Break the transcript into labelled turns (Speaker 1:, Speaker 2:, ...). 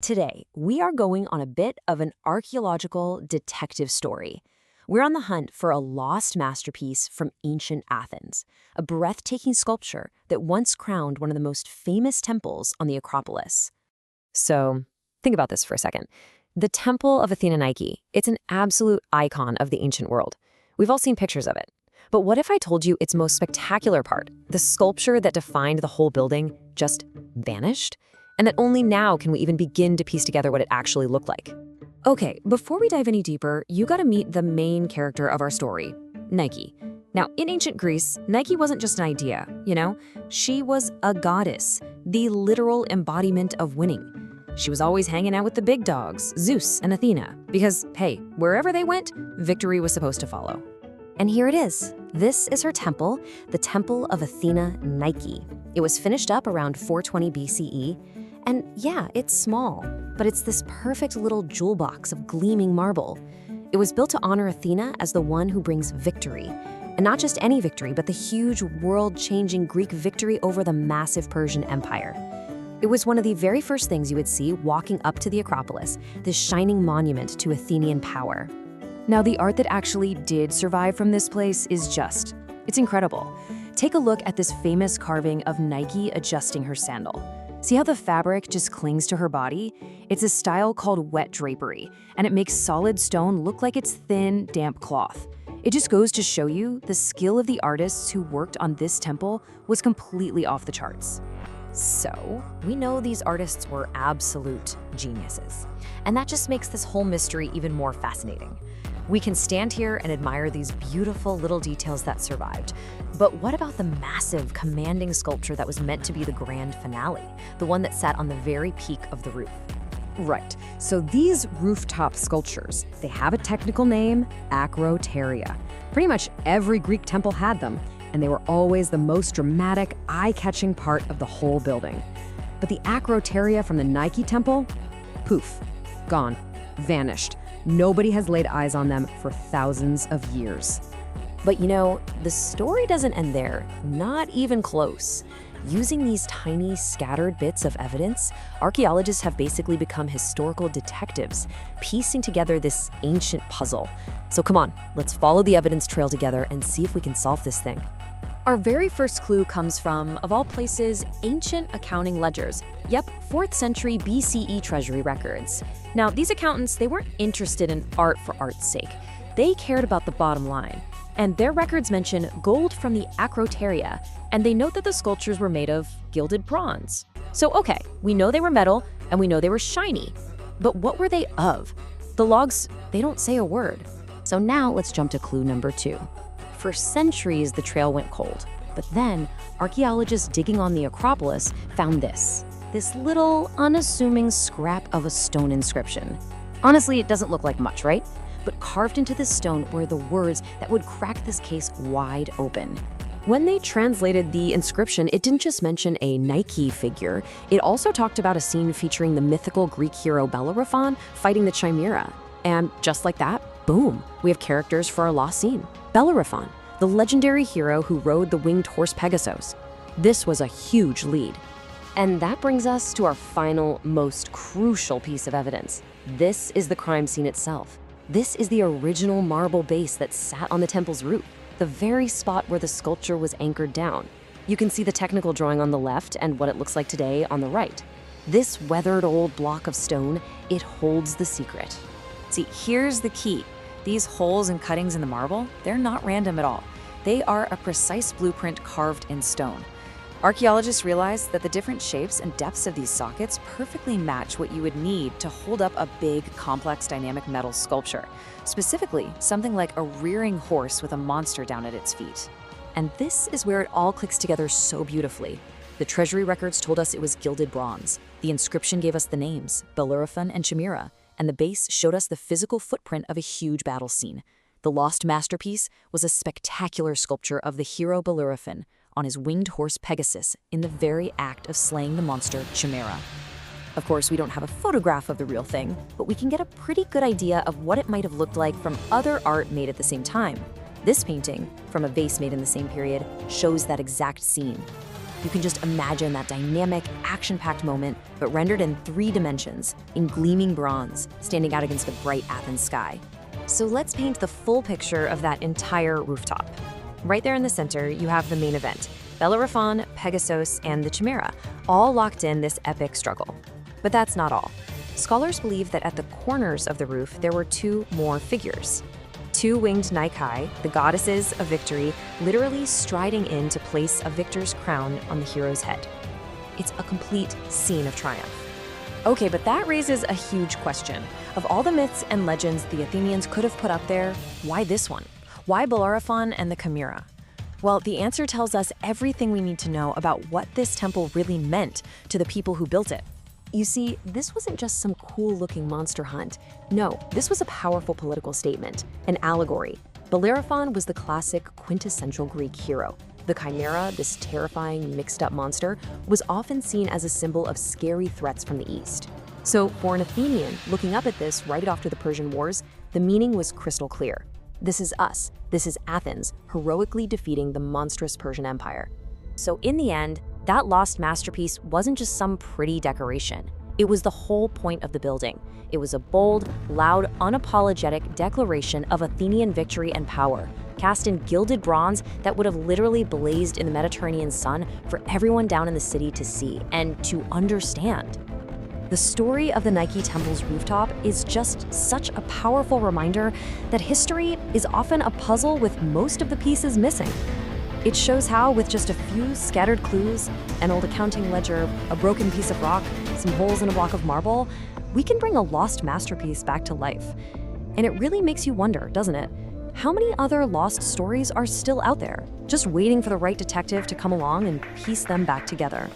Speaker 1: Today, we are going on a bit of an archaeological detective story. We're on the hunt for a lost masterpiece from ancient Athens, a breathtaking sculpture that once crowned one of the most famous temples on the Acropolis. So, think about this for a second. The Temple of Athena Nike, it's an absolute icon of the ancient world. We've all seen pictures of it. But what if I told you its most spectacular part, the sculpture that defined the whole building, just vanished? And that only now can we even begin to piece together what it actually looked like. Okay, before we dive any deeper, you gotta meet the main character of our story, Nike. Now, in ancient Greece, Nike wasn't just an idea, She was a goddess, the literal embodiment of winning. She was always hanging out with the big dogs, Zeus and Athena, because, hey, wherever they went, victory was supposed to follow. And here it is. This is her temple, the Temple of Athena Nike. It was finished up around 420 BCE. And yeah, it's small, but it's this perfect little jewel box of gleaming marble. It was built to honor Athena as the one who brings victory. And not just any victory, but the huge world-changing Greek victory over the massive Persian Empire. It was one of the very first things you would see walking up to the Acropolis, this shining monument to Athenian power. Now, the art that actually did survive from this place it's incredible. Take a look at this famous carving of Nike adjusting her sandal. See how the fabric just clings to her body? It's a style called wet drapery, and it makes solid stone look like it's thin, damp cloth. It just goes to show you the skill of the artists who worked on this temple was completely off the charts. So, we know these artists were absolute geniuses. And that just makes this whole mystery even more fascinating. We can stand here and admire these beautiful little details that survived. But what about the massive, commanding sculpture that was meant to be the grand finale, the one that sat on the very peak of the roof? Right, so these rooftop sculptures, they have a technical name, acroteria. Pretty much every Greek temple had them, and they were always the most dramatic, eye-catching part of the whole building. But the acroteria from the Nike temple? Poof, gone, vanished. Nobody has laid eyes on them for thousands of years. But the story doesn't end there, not even close. Using these tiny, scattered bits of evidence, archaeologists have basically become historical detectives, piecing together this ancient puzzle. So come on, let's follow the evidence trail together and see if we can solve this thing. Our very first clue comes from, of all places, ancient accounting ledgers. Yep, 4th century BCE treasury records. Now, these accountants, they weren't interested in art for art's sake. They cared about the bottom line. And their records mention gold from the acroteria, and they note that the sculptures were made of gilded bronze. So okay, we know they were metal, and we know they were shiny. But what were they of? The logs, they don't say a word. So now let's jump to clue number 2. For centuries, the trail went cold. But then, archaeologists digging on the Acropolis found this little, unassuming scrap of a stone inscription. Honestly, it doesn't look like much, right? But carved into this stone were the words that would crack this case wide open. When they translated the inscription, it didn't just mention a Nike figure. It also talked about a scene featuring the mythical Greek hero Bellerophon fighting the Chimera. And just like that, boom, we have characters for our lost scene. Bellerophon, the legendary hero who rode the winged horse Pegasus. This was a huge lead. And that brings us to our final, most crucial piece of evidence. This is the crime scene itself. This is the original marble base that sat on the temple's roof, the very spot where the sculpture was anchored down. You can see the technical drawing on the left and what it looks like today on the right. This weathered old block of stone, it holds the secret. See, here's the key. These holes and cuttings in the marble, they're not random at all. They are a precise blueprint carved in stone. Archaeologists realized that the different shapes and depths of these sockets perfectly match what you would need to hold up a big, complex, dynamic metal sculpture. Specifically, something like a rearing horse with a monster down at its feet. And this is where it all clicks together so beautifully. The treasury records told us it was gilded bronze. The inscription gave us the names, Bellerophon and Chimera, and the base showed us the physical footprint of a huge battle scene. The lost masterpiece was a spectacular sculpture of the hero Bellerophon on his winged horse Pegasus in the very act of slaying the monster Chimera. Of course, we don't have a photograph of the real thing, but we can get a pretty good idea of what it might have looked like from other art made at the same time. This painting, from a vase made in the same period, shows that exact scene. You can just imagine that dynamic, action-packed moment, but rendered in 3 dimensions, in gleaming bronze, standing out against the bright Athens sky. So let's paint the full picture of that entire rooftop. Right there in the center, you have the main event, Bellerophon, Pegasus, and the Chimera, all locked in this epic struggle. But that's not all. Scholars believe that at the corners of the roof, there were 2 more figures. 2 winged Nike, the goddesses of victory, literally striding in to place a victor's crown on the hero's head. It's a complete scene of triumph. Okay, but that raises a huge question. Of all the myths and legends the Athenians could have put up there, why this one? Why Bellerophon and the Chimera? Well, the answer tells us everything we need to know about what this temple really meant to the people who built it. You see, this wasn't just some cool-looking monster hunt. No, this was a powerful political statement, an allegory. Bellerophon was the classic quintessential Greek hero. The Chimera, this terrifying, mixed-up monster, was often seen as a symbol of scary threats from the east. So, for an Athenian looking up at this right after the Persian Wars, the meaning was crystal clear. This is us. This is Athens, heroically defeating the monstrous Persian Empire. So in the end, that lost masterpiece wasn't just some pretty decoration. It was the whole point of the building. It was a bold, loud, unapologetic declaration of Athenian victory and power, cast in gilded bronze that would have literally blazed in the Mediterranean sun for everyone down in the city to see and to understand. The story of the Nike Temple's rooftop is just such a powerful reminder that history is often a puzzle with most of the pieces missing. It shows how, with just a few scattered clues, an old accounting ledger, a broken piece of rock, some holes in a block of marble, we can bring a lost masterpiece back to life. And it really makes you wonder, doesn't it? How many other lost stories are still out there, just waiting for the right detective to come along and piece them back together?